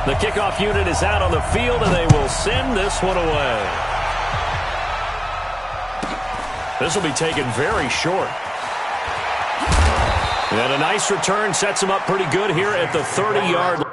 The kickoff unit is out on the field, and they will send this one away. This will be taken very short. And a nice return sets him up pretty good here at the 30-yard line.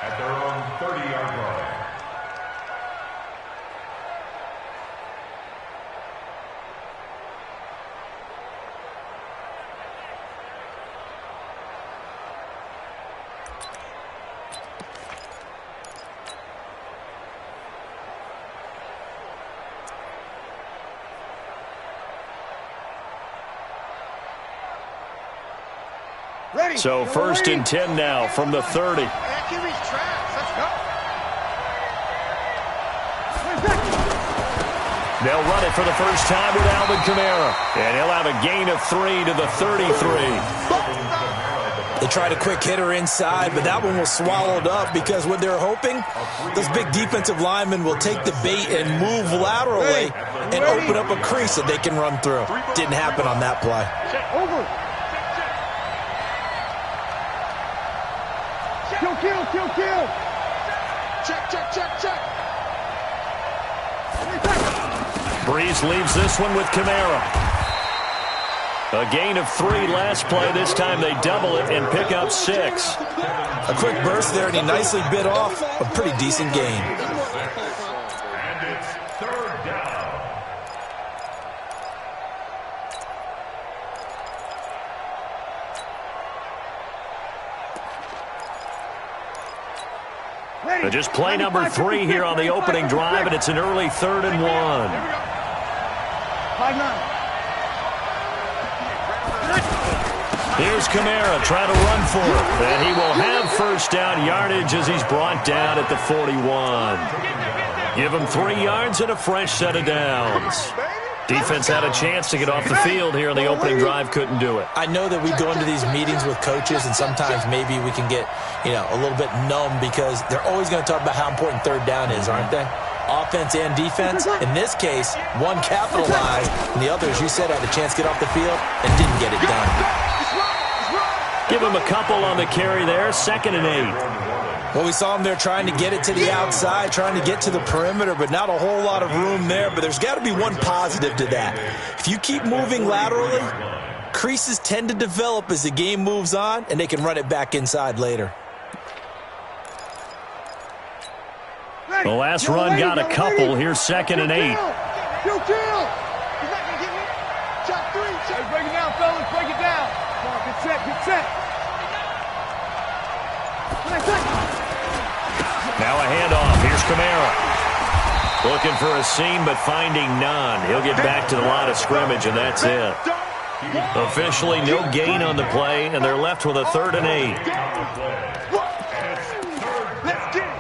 At their own 30-yard line. So 1st and 10 now from the 30. They'll run it for the first time with Alvin Kamara. And he'll have a gain of 3 to the 33. They tried a quick hitter inside, but that one was swallowed up because what they're hoping, those big defensive linemen will take the bait and move laterally and open up a crease that they can run through. Didn't happen on that play. Over. Kill. Check. Breeze leaves this one with Kamara. A gain of 3 last play. This time they double it and pick up 6. A quick burst there, and he nicely bit off a pretty decent gain. And it's 3rd down. Just play number 3 here on the opening drive, and it's an early 3rd and 1. 5-9. Here's Kamara trying to run for it, and he will have first down yardage as he's brought down at the 41. Give him 3 yards and a fresh set of downs. Defense had a chance to get off the field here in the opening drive, couldn't do it. I know that we go into these meetings with coaches, and sometimes maybe we can get, a little bit numb because they're always going to talk about how important 3rd down is, aren't they? Offense and defense. In this case, one capitalized, and the other, as you said, had a chance to get off the field and didn't get it done. Give him a couple on the carry there, 2nd and 8. Well, we saw him there trying to get it to the outside, trying to get to the perimeter, but not a whole lot of room there. But there's got to be one positive to that. If you keep moving laterally, creases tend to develop as the game moves on, and they can run it back inside later. The last run got a couple. Here's 2nd and 8. Kill. He's not going to get me. Chop 3. Break it down, fellas. Break it down. Come on, get set. Now a handoff. Here's Kamara. Looking for a seam, but finding none. He'll get back to the line of scrimmage, and that's it. Officially no gain on the play, and they're left with a 3rd and 8. Let's get it.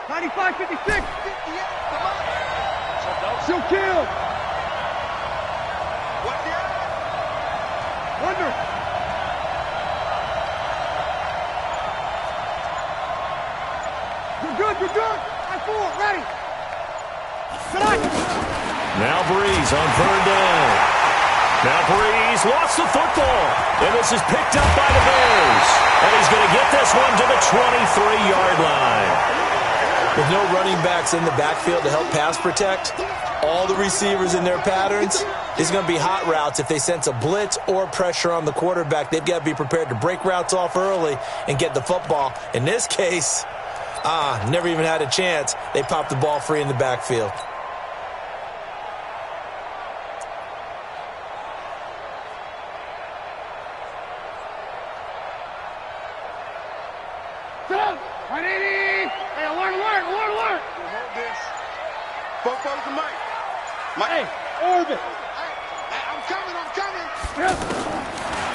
95, 56. Still kill. Wonder. good, you're good. High four, ready. Good on. Now Breeze on third down. Now Breeze lost the football. And this is picked up by the Bears. And he's going to get this one to the 23-yard line. With no running backs in the backfield to help pass protect, all the receivers in their patterns, it's going to be hot routes. If they sense a blitz or pressure on the quarterback, they've got to be prepared to break routes off early and get the football. In this case, never even had a chance. They popped the ball free in the backfield.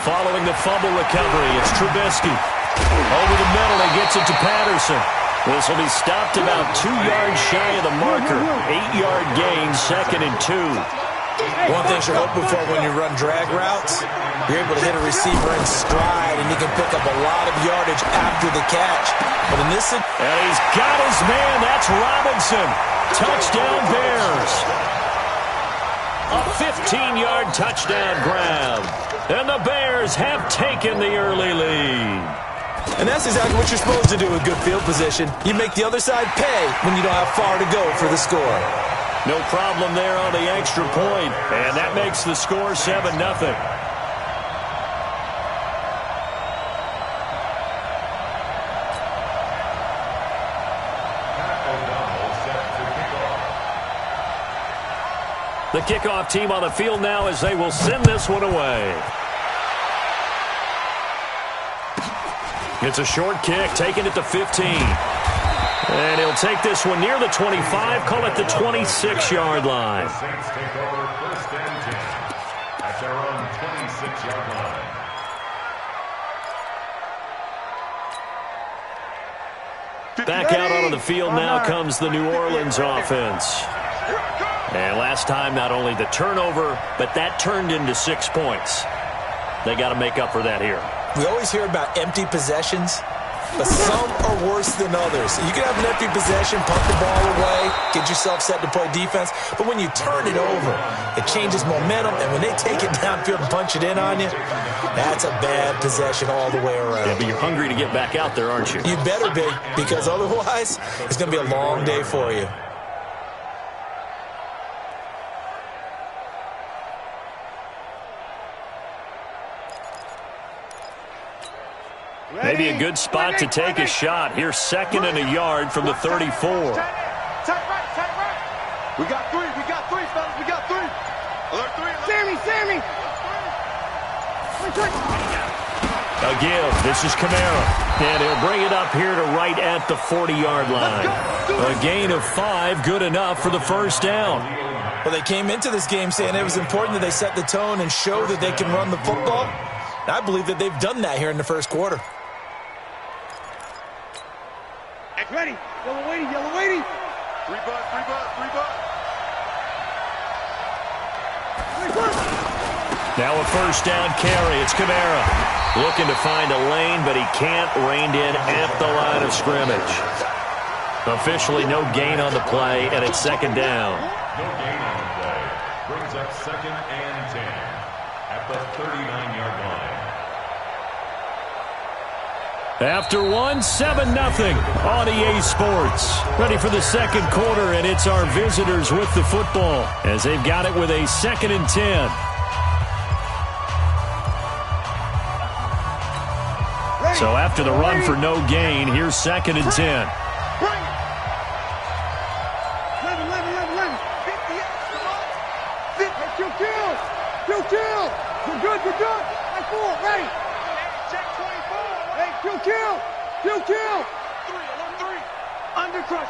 Following the fumble recovery, it's Trubisky. Over the middle, he gets it to Patterson. This will be stopped about 2 yards shy of the marker. 8-yard gain, 2nd and 2. One thing you're hoping for when you run drag routes, you're able to hit a receiver in stride, and you can pick up a lot of yardage after the catch. But in this... And he's got his man. That's Robinson. Touchdown, Bears. A 15-yard touchdown grab. And the Bears have taken the early lead. And that's exactly what you're supposed to do with good field position. You make the other side pay when you don't have far to go for the score. No problem there on the extra point. And that makes the score 7-0. The kickoff team on the field now as they will send this one away. It's a short kick, taking it to 15. And he'll take this one near the 25, call it the 26-yard line. The Saints take over 1st and 10 at their own 26-yard line. Back out onto the field now comes the New Orleans offense. And last time, not only the turnover, but that turned into 6 points. They got to make up for that here. We always hear about empty possessions, but some are worse than others. You can have an empty possession, punt the ball away, get yourself set to play defense, but when you turn it over, it changes momentum, and when they take it downfield and punch it in on you, that's a bad possession all the way around. Yeah, but you're hungry to get back out there, aren't you? You better be, because otherwise, it's going to be a long day for you. Maybe a good spot to take a shot. Here's 2nd and a yard from the 34. Tight right. We got three, fellas. We got 3. Alert 3. Sammy. A give. This is Kamara. And he'll bring it up here to right at the 40-yard line. A gain of 5, good enough for the 1st down. Well, they came into this game saying it was important that they set the tone and show that they can run the football. And I believe that they've done that here in the 1st quarter. Ready. Yellow waiting. 3 butt. Now a 1st down carry. It's Kamara. Looking to find a lane, but he can't. Reined in at the line of scrimmage. Officially no gain on the play, and it's 2nd down. No gain on the play. Brings up 2nd and 10 at the 39-yard line. After 7-0 on EA Sports. Ready for the 2nd quarter, and it's our visitors with the football as they've got it with a 2nd and 10. So after the run for no gain, here's 2nd and 10. Bring it. 11. 50. Hey, kill. You're good. High 4, ready. Check 24. Hey, kill. 3. Under crush.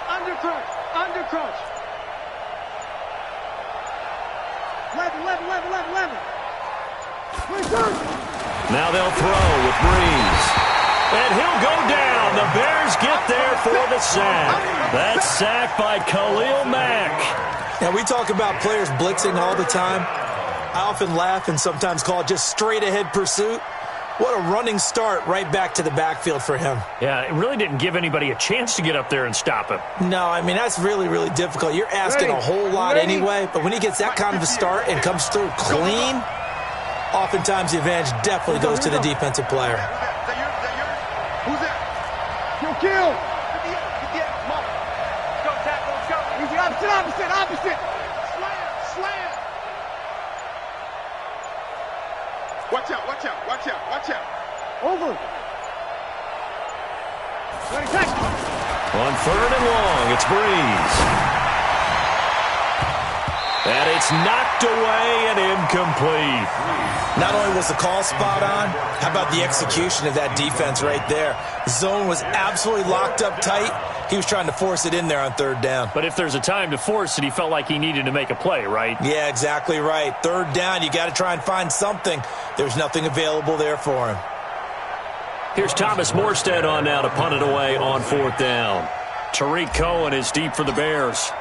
11. Now they'll throw with Breeze. And he'll go down. The Bears get there for the sack. That's sacked by Khalil Mack. Now, we talk about players blitzing all the time. I often laugh and sometimes call it just straight-ahead pursuit. What a running start right back to the backfield for him. Yeah, it really didn't give anybody a chance to get up there and stop him. No, I mean, that's really, really difficult. You're asking a whole lot anyway, but when he gets that kind of a start and comes through clean, oftentimes the advantage definitely goes to the defensive player. Who's that? Kill. Go, tackle, go. Easy, opposite. Slam. Watch out. Over. Ready, tackle. On 3rd and long, it's Breeze. And it's knocked away and incomplete. Not only was the call spot on, how about the execution of that defense right there? Zone was absolutely locked up tight. He was trying to force it in there on 3rd down. But if there's a time to force it, he felt like he needed to make a play, right? Yeah, exactly right. 3rd down, you got to try and find something. There's nothing available there for him. Here's Thomas Morstead on now to punt it away on 4th down. Tariq Cohen is deep for the Bears.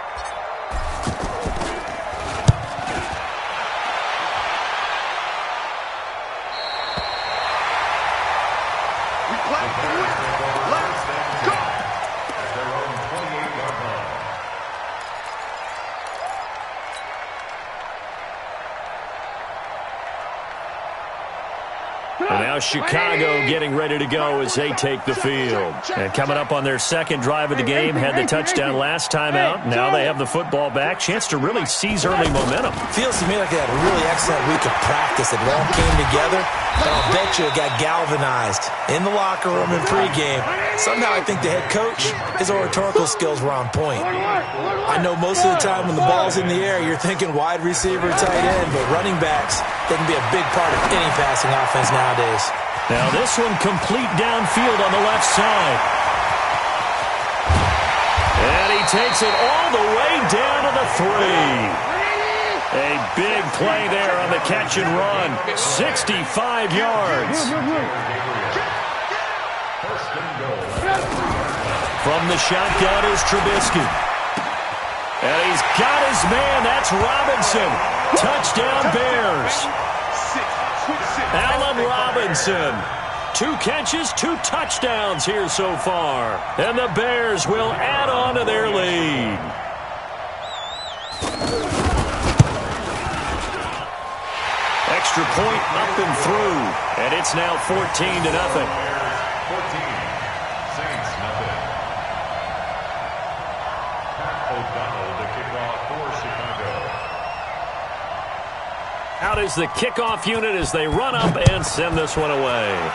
And now Chicago getting ready to go as they take the field. And coming up on their 2nd drive of the game, had the touchdown last time out. Now they have the football back. Chance to really seize early momentum. Feels to me like they had a really excellent week of practice. It all came together. But I'll bet you it got galvanized in the locker room in pregame. Somehow I think the head coach, his oratorical skills were on point. I know most of the time when the ball's in the air, you're thinking wide receiver, tight end, but running backs, they can be a big part of any passing offense nowadays. Now this one complete downfield on the left side. And he takes it all the way down to the 3. A big play there on the catch and run. 65 yards. From the shotgun is Trubisky. And he's got his man. That's Robinson. Touchdown Bears. Allen Robinson. 2 catches, 2 touchdowns here so far. And the Bears will add on to their lead. Extra point up and through. And it's now 14-0. 14. Saints, nothing. Pat O'Donnell to kick off for Chicago. Out is the kickoff unit as they run up and send this one away.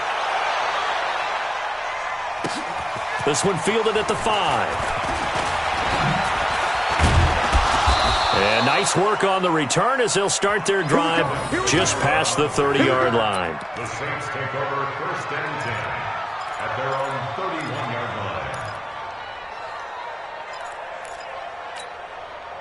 This one fielded at the 5. And nice work on the return as they'll start their drive just past the 30-yard line. The Saints take over 1st and 10 at their own 31-yard line.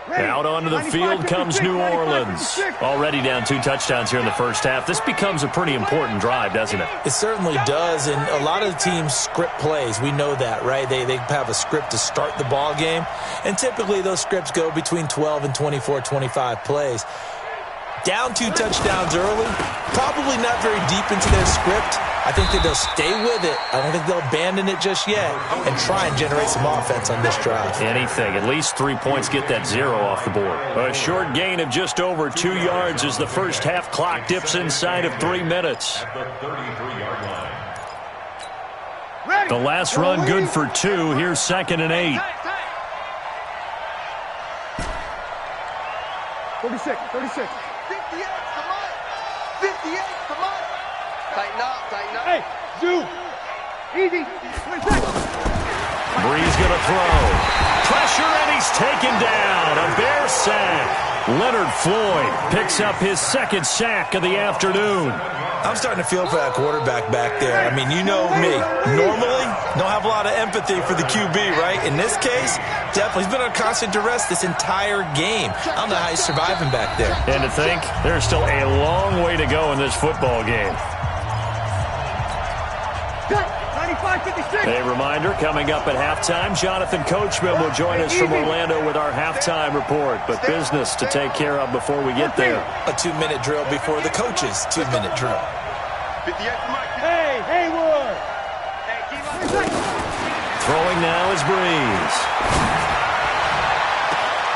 Out onto the field comes New Orleans. Already down 2 touchdowns here in the first half. This becomes a pretty important drive, doesn't it? It certainly does, and a lot of the teams script plays. We know that, right? They have a script to start the ball game, and typically those scripts go between 12 and 24, 25 plays. Down 2 touchdowns early, probably not very deep into their script. I think that they'll stay with it. I don't think they'll abandon it just yet and try and generate some offense on this drive. Anything. At least 3 points get that 0 off the board. A short gain of just over 2 yards as the first half clock dips inside of 3 minutes. At the 33-yard line. The last run good for 2. Here's 2nd and 8. 36. 58, come on. 58, come on. Tighten up. Hey, zoom. Easy. 26. Breeze going to throw. Pressure, and he's taken down. A Bear sack. Leonard Floyd picks up his 2nd sack of the afternoon. I'm starting to feel for that quarterback back there. I mean, you know me. Normally, don't have a lot of empathy for the QB, right? In this case, definitely. He's been under constant duress this entire game. I don't know how he's surviving back there. And to think, there's still a long way to go in this football game. 95-56. A reminder, coming up at halftime, Jonathan Coachman will join us from Orlando with our halftime report. But business to take care of before we get there. A 2-minute drill before the coach's 2-minute drill. Hey, Haywood! Throwing now is Breeze.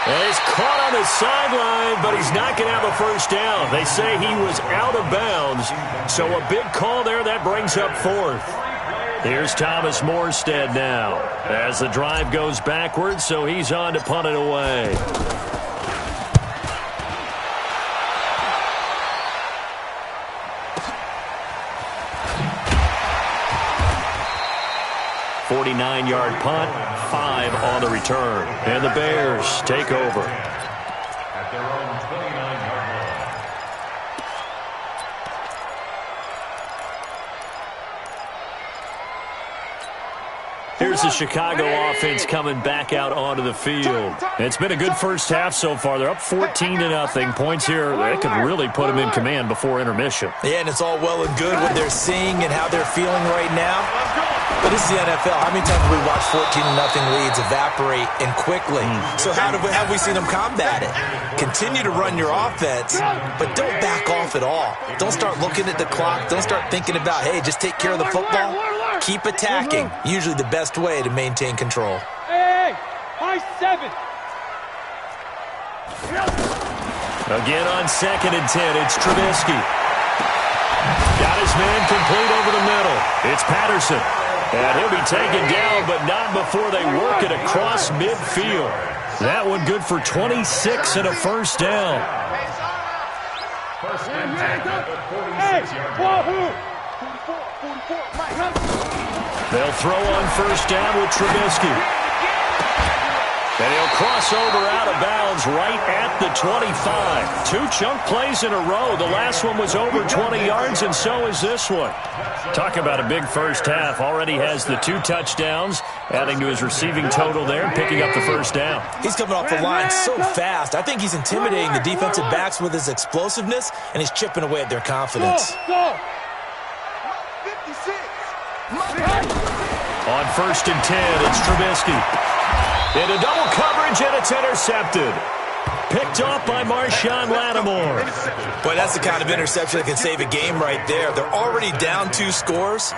And he's caught on the sideline, but he's not going to have a first down. They say he was out of bounds, so a big call there. That brings up fourth. Here's Thomas Morstead now as the drive goes backwards, so he's on to punt it away. "49-yard punt, 5 on the return. And the Bears take over. At their own 29-yard line. Here's the Chicago offense coming back out onto the field. It's been a good first half so far. They're up 14-0. Points here, they could really put them in command before intermission. Yeah, and it's all well and good what they're seeing and how they're feeling right now. But this is the NFL. How many times have we watched 14-0 leads evaporate and quickly? So how have we seen them combat it? Continue to run your offense, but don't back off at all. Don't start looking at the clock. Don't start thinking about, hey, just take care of the football. Keep attacking. Usually the best way to maintain control. Hey, high 7. Again on 2nd and 10, it's Trubisky. Got his man complete over the middle. It's Patterson. And he'll be taken down, but not before they work it across midfield. That one good for 26 and a first down. First and 10 at the 46-yard line. Wahoo! They'll throw on first down with Trubisky. And he'll cross over out of bounds right at the 25. 2 chunk plays in a row. The last one was over 20 yards, and so is this one. Talk about a big first half. Already has the 2 touchdowns, adding to his receiving total there, and picking up the first down. He's coming off the line so fast. I think he's intimidating the defensive backs with his explosiveness, and he's chipping away at their confidence. Go! 56. On first and 10, it's Trubisky. Into double coverage, and it's intercepted. Picked off by Marshawn Lattimore. Boy, that's the kind of interception that can save a game right there. They're already down 2 scores.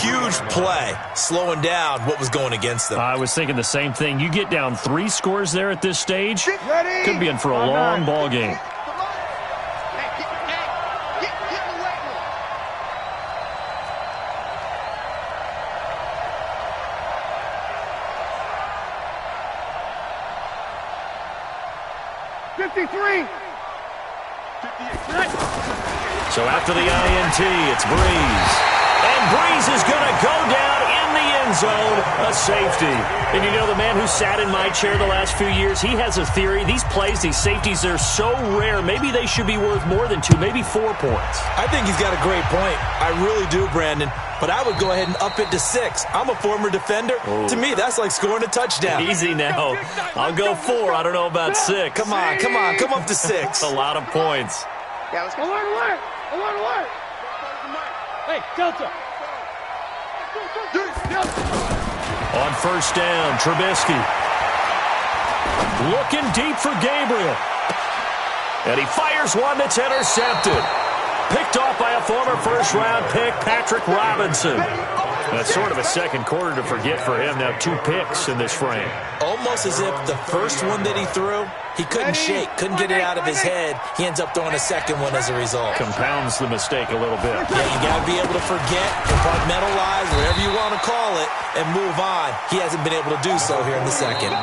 Huge play, slowing down what was going against them. I was thinking the same thing. You get down 3 scores there at this stage, Ready? could be in for a long ball game. So after the INT, it's Breeze. And Breeze is going to go down in the end zone, a safety. And you know, the man who sat in my chair the last few years, he has a theory. These plays, these safeties, they're so rare. Maybe they should be worth more than 2, maybe 4 points. I think he's got a great point. I really do, Brandon. But I would go ahead and up it to 6. I'm a former defender. To me, that's like scoring a touchdown. Easy now. I'll go 4. I don't know about 6. Come on. Come up to 6. A lot of points. Yeah, let's go. Alert! Hey, Delta! On first down, Trubisky. Looking deep for Gabriel. And he fires one that's intercepted. Picked off by a former first-round pick, Patrick Robinson. That's sort of a second quarter to forget for him. Now 2 picks in this frame. Almost as if the first one that he threw, he couldn't shake, couldn't get it out of his head. He ends up throwing a second one as a result. Compounds the mistake a little bit. Yeah, you got to be able to forget, compartmentalize, whatever you want to call it, and move on. He hasn't been able to do so here in the second.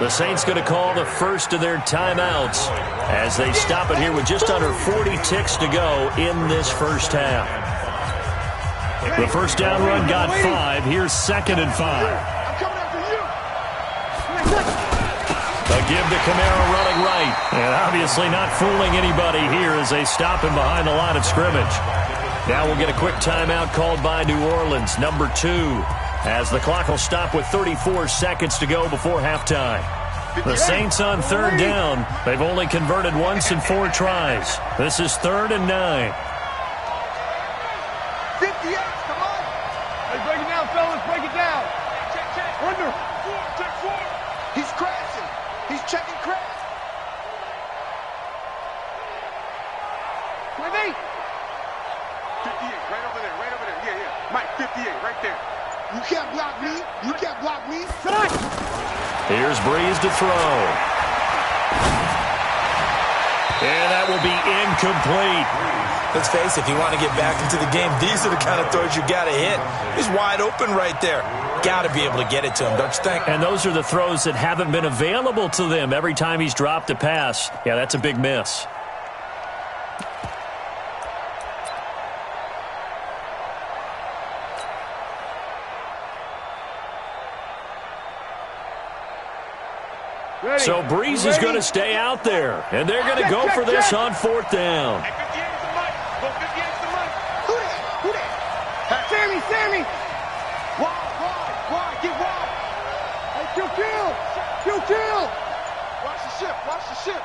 The Saints going to call the first of their timeouts as they stop it here with just under 40 ticks to go in this first half. The first down run got 5. Here's 2nd and 5. I'm coming after you. A give to Kamara running right. And obviously not fooling anybody here as they stop him behind the line of scrimmage. Now we'll get a quick timeout called by New Orleans, number 2, as the clock will stop with 34 seconds to go before halftime. The Saints on 3rd down. They've only converted once in 4 tries. This is 3rd and 9. 58, come on. Hey, break it down, fellas, break it down. Check. Under. Check 4. He's crashing. He's checking crash. 28. 58. Here's Breeze to throw. And that will be incomplete. Let's face it, if you want to get back into the game, these are the kind of throws you got to hit. He's wide open right there. Got to be able to get it to him, don't you think? And those are the throws that haven't been available to them every time he's dropped a pass. Yeah, that's a big miss. So Breeze is going to stay out there, and they're going to go for this on 4th down. Sammy! Wide, get wide! Hey, kill! Watch the ship!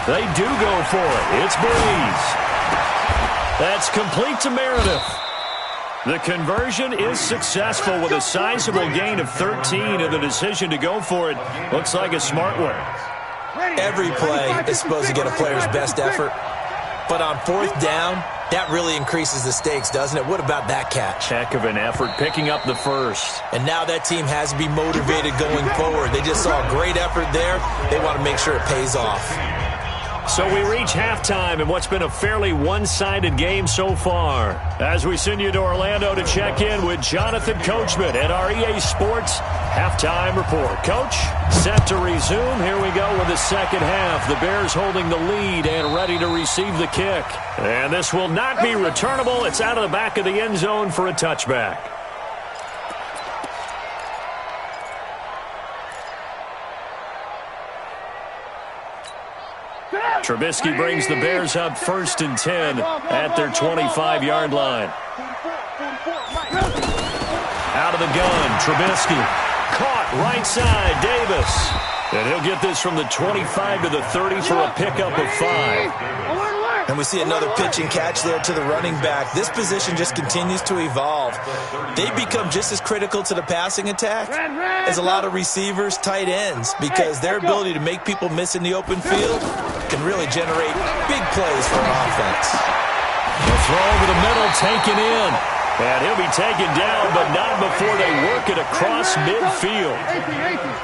They do go for it. It's Breeze. That's complete to Meredith. The conversion is successful with a sizable gain of 13, and the decision to go for it looks like a smart one. Every play is supposed to get a player's best effort, but on 4th down, that really increases the stakes, doesn't it? What about that catch? Heck of an effort picking up the first. And now that team has to be motivated going forward. They just saw a great effort there. They want to make sure it pays off. So we reach halftime in what's been a fairly one-sided game so far. As we send you to Orlando to check in with Jonathan Coachman at our EA Sports Halftime Report. Coach, set to resume. Here we go with the second half. The Bears holding the lead and ready to receive the kick. And this will not be returnable. It's out of the back of the end zone for a touchback. Trubisky brings the Bears up 1st and 10 at their 25-yard line. Out of the gun, Trubisky. Caught right side, Davis. And he'll get this from the 25 to the 30 for a pickup of 5. And we see another pitch and catch there to the running back. This position just continues to evolve. They become just as critical to the passing attack as a lot of receivers, tight ends, because their ability to make people miss in the open field can really generate big plays for an offense. The throw over the middle taken in. And he'll be taken down, but not before they work it across midfield.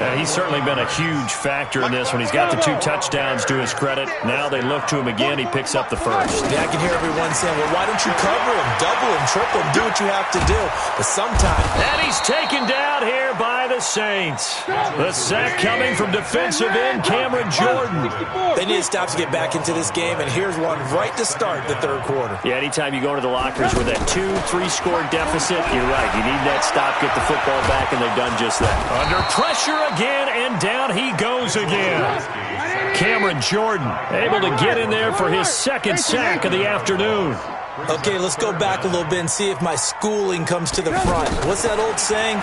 And he's certainly been a huge factor in this when he's got the 2 touchdowns to his credit. Now they look to him again. He picks up the first. Yeah, I can hear everyone saying, well, why don't you cover him, double him, triple him, do what you have to do. But sometimes. And he's taken down here by the Saints. The sack coming from defensive end Cameron Jordan. They need to stop to get back into this game, and here's one right to start the 3rd quarter. Yeah, anytime you go into the lockers with that 2-3 score deficit, you're right. You need that stop, get the football back, and they've done just that. Under pressure again, and down he goes again. Cameron Jordan able to get in there for his 2nd sack of the afternoon. Okay, let's go back a little bit and see if my schooling comes to the front. What's that old saying?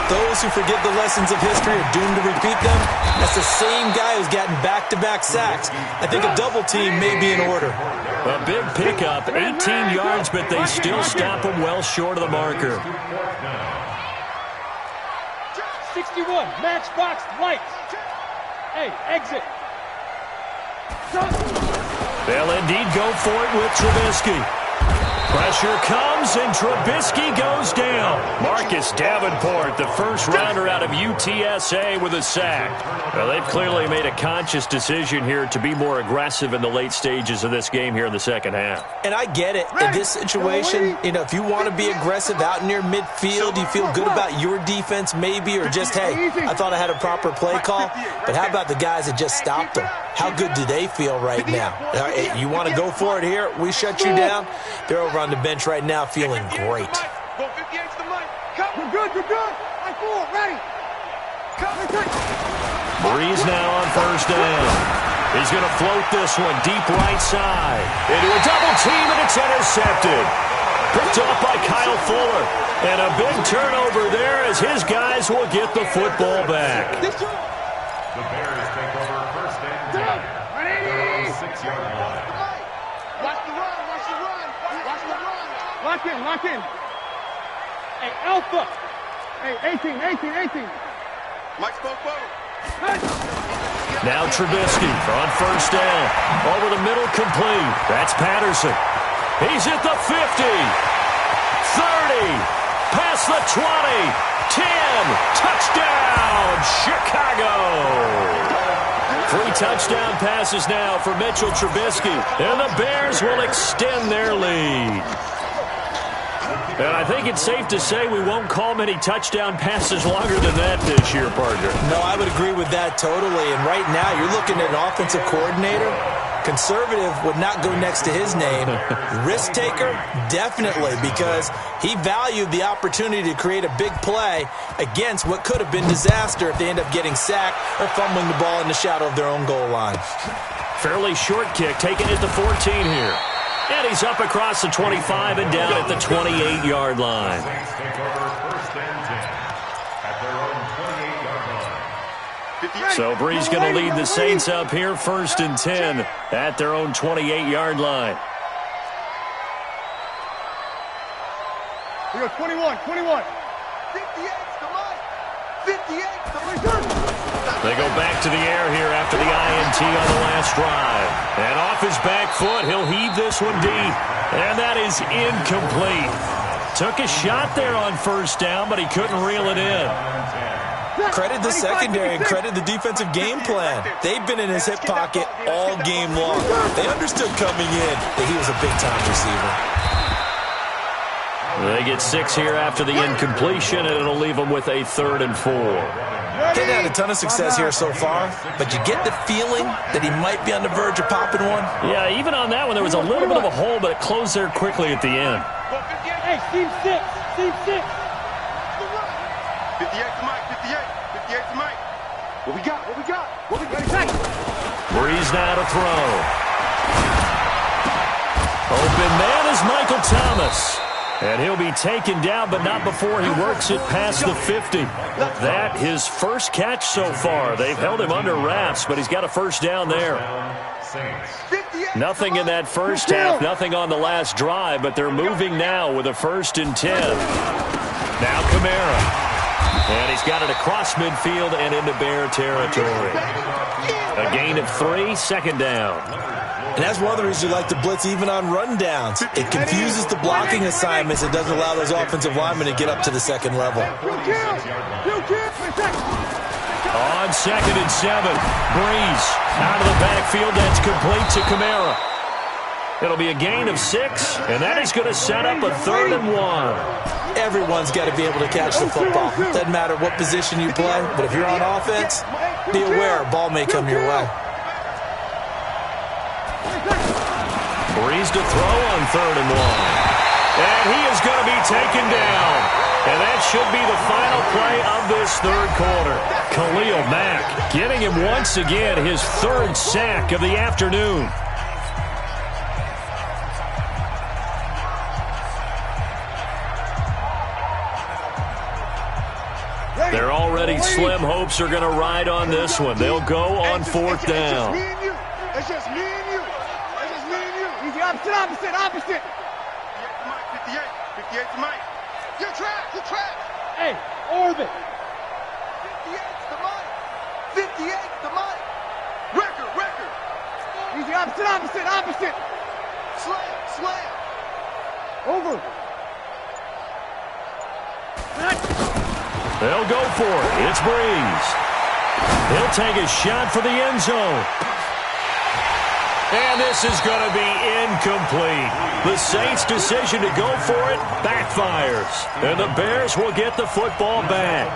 Those who forget the lessons of history are doomed to repeat them. That's the same guy who's gotten back-to-back sacks. I think a double team may be in order. A big pickup, 18 yards, but they still stop him well short of the marker. 61, matchbox lights. Hey, exit. They'll indeed go for it with Trubisky. Pressure comes, and Trubisky goes down. Marcus Davenport, the first rounder out of UTSA with a sack. Well, they've clearly made a conscious decision here to be more aggressive in the late stages of this game here in the second half. And I get it. In this situation, if you want to be aggressive out near midfield, you feel good about your defense maybe, or just, hey, I thought I had a proper play call. But how about the guys that just stopped them? How good do they feel right now? You want to go for it here? We shut you down. They're over on the bench right now feeling great. We're good. I fool, ready. Breeze now on 1st down. He's going to float this one deep right side. Into a double team, and it's intercepted. Picked off by Kyle Fuller. And a big turnover there as his guys will get the football back. The Bears take over 1st and 10. They're on the 6-yard line. Watch the run. Lock in. Hey, Alpha. Hey, 18. Mike spoke forward. Now Trubisky on 1st down. Over the middle, complete. That's Patterson. He's at the 50, 30, past the 20, 10, touchdown, Chicago. 3 touchdown passes now for Mitchell Trubisky, and the Bears will extend their lead. And I think it's safe to say we won't call many touchdown passes longer than that this year, partner. No, I would agree with that totally. And right now, you're looking at an offensive coordinator. Conservative would not go next to his name. Risk taker, definitely, because he valued the opportunity to create a big play against what could have been disaster if they end up getting sacked or fumbling the ball in the shadow of their own goal line. Fairly short kick, taken at the 14 here. And he's up across the 25 and down at the 28-yard line. So Bree's going to lead the Saints up here, 1st and 10 at their own 28-yard line. We go 21, 21. 58's the Mike. 58's the Mike. They go back to the air here after the INT on the last drive. And off his back foot, he'll heave this one deep. And that is incomplete. Took a shot there on 1st down, but he couldn't reel it in. Credit the secondary and credit the defensive game plan. They've been in his hip pocket all game long. They understood coming in that he was a big-time receiver. They get 6 here after the incompletion, and it'll leave them with a 3rd and 4. He's had a ton of success here so far, but you get the feeling that he might be on the verge of popping one. Yeah, even on that one, there was a little bit of a hole, but it closed there quickly at the end. Hey, team 6, team 6. 58's the Mike. 58's the Mike. What we got? Breeze now to throw. Open man is Michael Thomas. And he'll be taken down, but not before he works it past the 50. That his first catch so far. They've held him under wraps, but he's got a 1st down there. Nothing in that first half, nothing on the last drive, but they're moving now with a 1st and 10. Now Kamara. And he's got it across midfield and into Bear territory. A gain of 3, 2nd down. And that's one of the reasons you like to blitz even on rundowns. It confuses the blocking assignments. It doesn't allow those offensive linemen to get up to the 2nd level. On 2nd and 7, Breeze out of the backfield. That's complete to Kamara. It'll be a gain of 6, and that is going to set up a 3rd and 1. Everyone's got to be able to catch the football. Doesn't matter what position you play, but if you're on offense, be aware a ball may come your way. Breeze to throw on 3rd and 1. And he is going to be taken down. And that should be the final play of this 3rd quarter. Khalil Mack getting him once again his 3rd sack of the afternoon. Their already slim hopes are going to ride on this one. They'll go on 4th down. It's just me and you. Easy, opposite. 58's the Mike. You're trapped. Hey, orbit. 58's the Mike. 58's the Mike. Record. Easy, opposite. Slam. Over. They'll go for it. It's Breeze. He'll take a shot for the end zone. And this is going to be incomplete. The Saints' decision to go for it backfires. And the Bears will get the football back.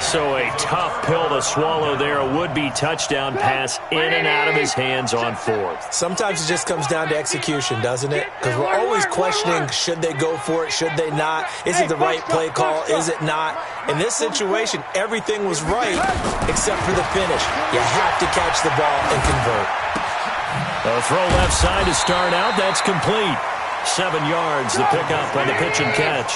So a tough pill to swallow there. A would-be touchdown pass in and out of his hands on 4th. Sometimes it just comes down to execution, doesn't it? Because we're always questioning, should they go for it, should they not? Is it the right play call, is it not? In this situation, everything was right except for the finish. You have to catch the ball and convert. A throw left side to start out. That's complete. 7 yards, the pickup on the pitch and catch.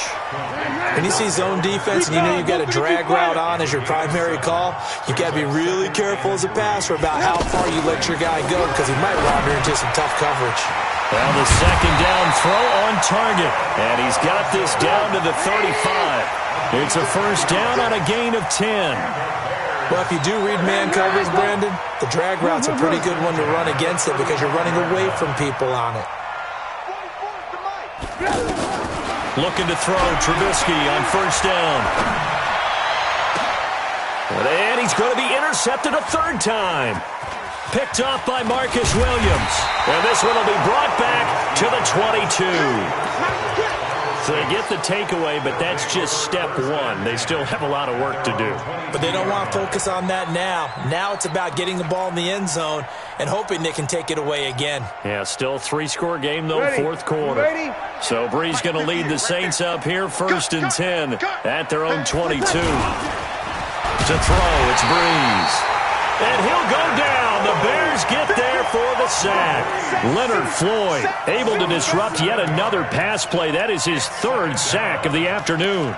When you see zone defense and you know you've got a drag route on as your primary call, you've got to be really careful as a passer about how far you let your guy go because he might wander into some tough coverage. Well, the 2nd down throw on target. And he's got this down to the 35. It's a 1st down on a gain of 10. Well, if you do read man coverage, Brandon, the drag route's a pretty good one to run against it because you're running away from people on it. 44's the Mike. Looking to throw, Trubisky on first down. And he's going to be intercepted a third time. Picked off by Marcus Williams. And this one will be brought back to the 22. So they get the takeaway, but that's just step one. They still have a lot of work to do. But they don't want to focus on that now. Now it's about getting the ball in the end zone and hoping they can take it away again. Yeah, still 3-score game, though, fourth quarter. So Brees going to lead the Saints up here, 1st and 10 at their own 22. To throw, it's Brees. And he'll go down. The Bears get there for the sack. Leonard Floyd able to disrupt yet another pass play. That is his 3rd sack of the afternoon.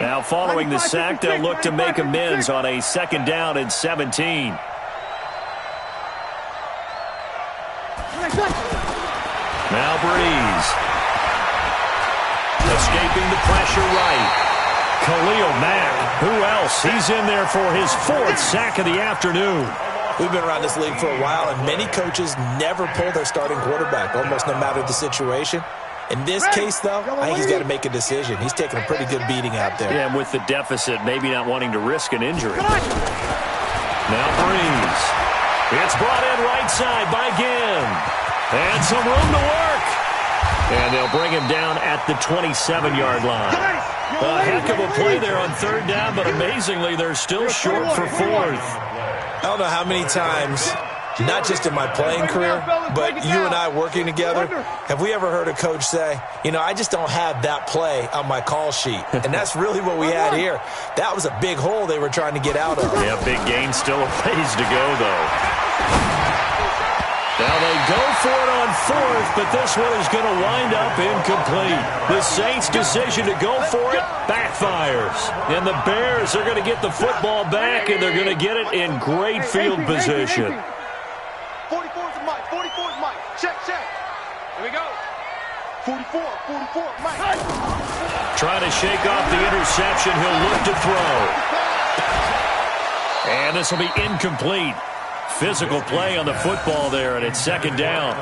Now following the sack, they'll look to make amends on a 2nd down and 17. Now Brees. Escaping the pressure right. Khalil Mack, who else? He's in there for his 4th sack of the afternoon. We've been around this league for a while, and many coaches never pull their starting quarterback, almost no matter the situation. In this case, though, I think he's got to make a decision. He's taking a pretty good beating out there. Yeah, and with the deficit, maybe not wanting to risk an injury. Now Brees. It's brought in right side by Ginn. And some room to work. And they'll bring him down at the 27-yard line. A heck of a play there on 3rd down, but amazingly, they're still short for 4th. I don't know how many times, not just in my playing career, but you and I working together, have we ever heard a coach say, you know, I just don't have that play on my call sheet. And that's really what we had here. That was a big hole they were trying to get out of. Yeah, big gain, still a ways to go, though. Now they go for it on 4th, but this one is going to wind up incomplete. The Saints' decision to go for it backfires. And the Bears are going to get the football back, and they're going to get it in great field position. 44's Mike, 44's Mike. Check. Here we go. 44, Mike. Trying to shake off the interception. He'll look to throw. And this will be incomplete. Physical play on the football there, and it's 2nd down.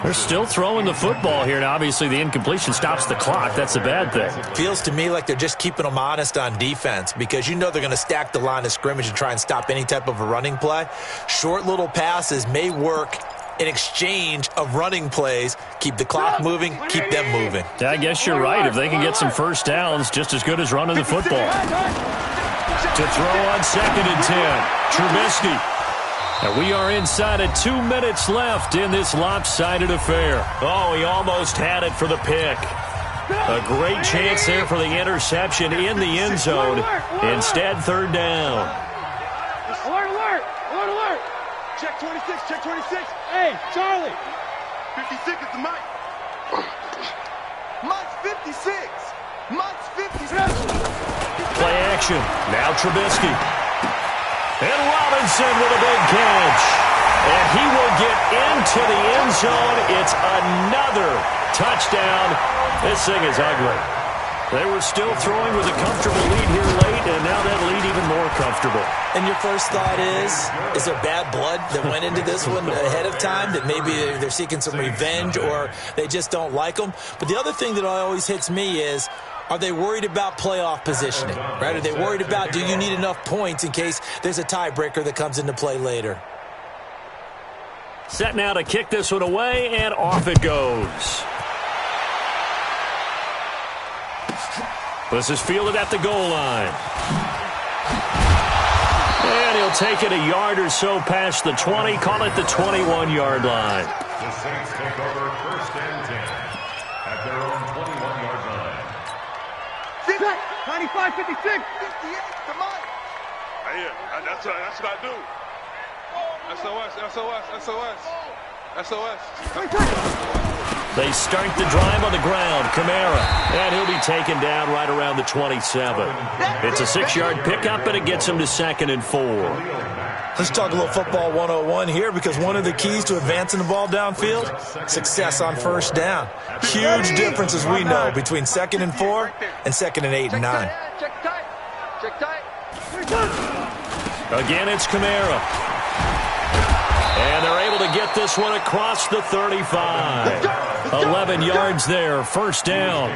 They're still throwing the football here, and obviously the incompletion stops the clock. That's a bad thing. Feels to me like they're just keeping them honest on defense because you know they're going to stack the line of scrimmage and try and stop any type of a running play. Short little passes may work in exchange of running plays. Keep the clock moving, keep them moving. I guess you're right. If they can get some first downs, just as good as running the football. To throw on 2nd and 10. Trubisky. And we are inside of 2 minutes left in this lopsided affair. Oh, he almost had it for the pick. A great chance there for the interception in the end zone. Instead, 3rd down. Alert. Check 26. Hey, Charlie. 56 is the Mike. Mike's 56. Mike's 56. Play action. Now Trubisky. And Robinson with a big catch. And he will get into the end zone. It's another touchdown. This thing is ugly. They were still throwing with a comfortable lead here late, and now that lead even more comfortable. And your first thought is there bad blood that went into this one ahead of time, that maybe they're seeking some revenge or they just don't like them? But the other thing that always hits me is, are they worried about playoff positioning, right? Are they worried about, do you need enough points in case there's a tiebreaker that comes into play later? Set now to kick this one away, and off it goes. This is fielded at the goal line. And he'll take it a yard or so past the 20, call it the 21-yard line. The Saints take over 1st and 10 at their own 21-yard line. 95, 56. 58 to Mike. Yeah, that's what I do. SOS. They start the drive on the ground. Kamara. And he'll be taken down right around the 27. It's a 6-yard pickup, and it gets him to 2nd and 4. Let's talk a little football 101 here, because one of the keys to advancing the ball downfield, success on first down. Huge difference, as we know, between 2nd and 4 and 2nd and 8 and 9. Check tight. Again, it's Kamara. And they're able to get this one across the 35. 11 yards there, first down.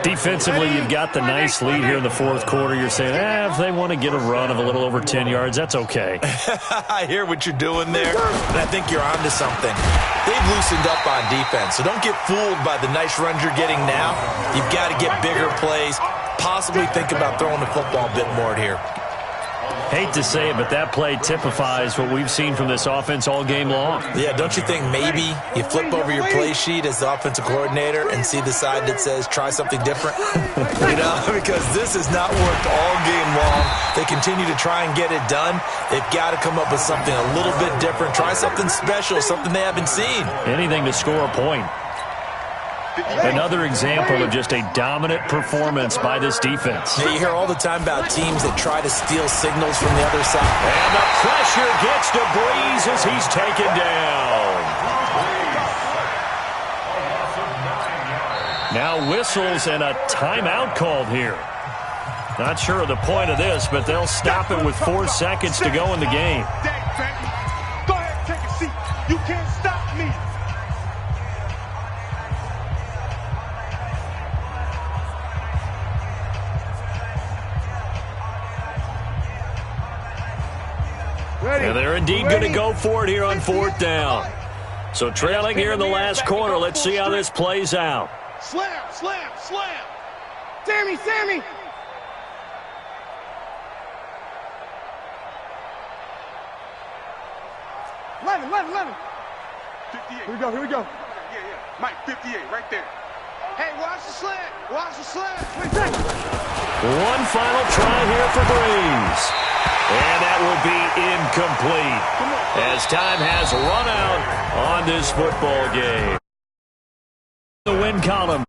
Defensively, you've got the nice lead here in the fourth quarter. You're saying, if they want to get a run of a little over 10 yards, that's okay. I hear what you're doing there, and I think you're onto something. They've loosened up on defense, so don't get fooled by the nice runs you're getting now. You've got to get bigger plays, possibly think about throwing the football a bit more here. Hate to say it, but that play typifies what we've seen from this offense all game long. Yeah, don't you think maybe you flip over your play sheet as the offensive coordinator and see the side that says try something different? Because this has not worked all game long. They continue to try and get it done. They've got to come up with something a little bit different. Try something special, something they haven't seen. Anything to score a point. Another example of just a dominant performance by this defense. Yeah, you hear all the time about teams that try to steal signals from the other side. And the pressure gets to Breeze as he's taken down. Now whistles and a timeout called here. Not sure of the point of this, but they'll stop it with 4 seconds to go in the game. Go ahead, take a seat. You can't stop me. And they're indeed going to go for it here on fourth down. So trailing here in the last quarter. Let's see how this plays out. Slam, slam, slam. Sammy, Sammy. Eleven. 58. Here we go. Yeah. Mike, 58, right there. Hey, watch the slant. Watch the slant. 20 seconds. One final try here for Breeze. And that will be incomplete as time has run out on this football game. The win column.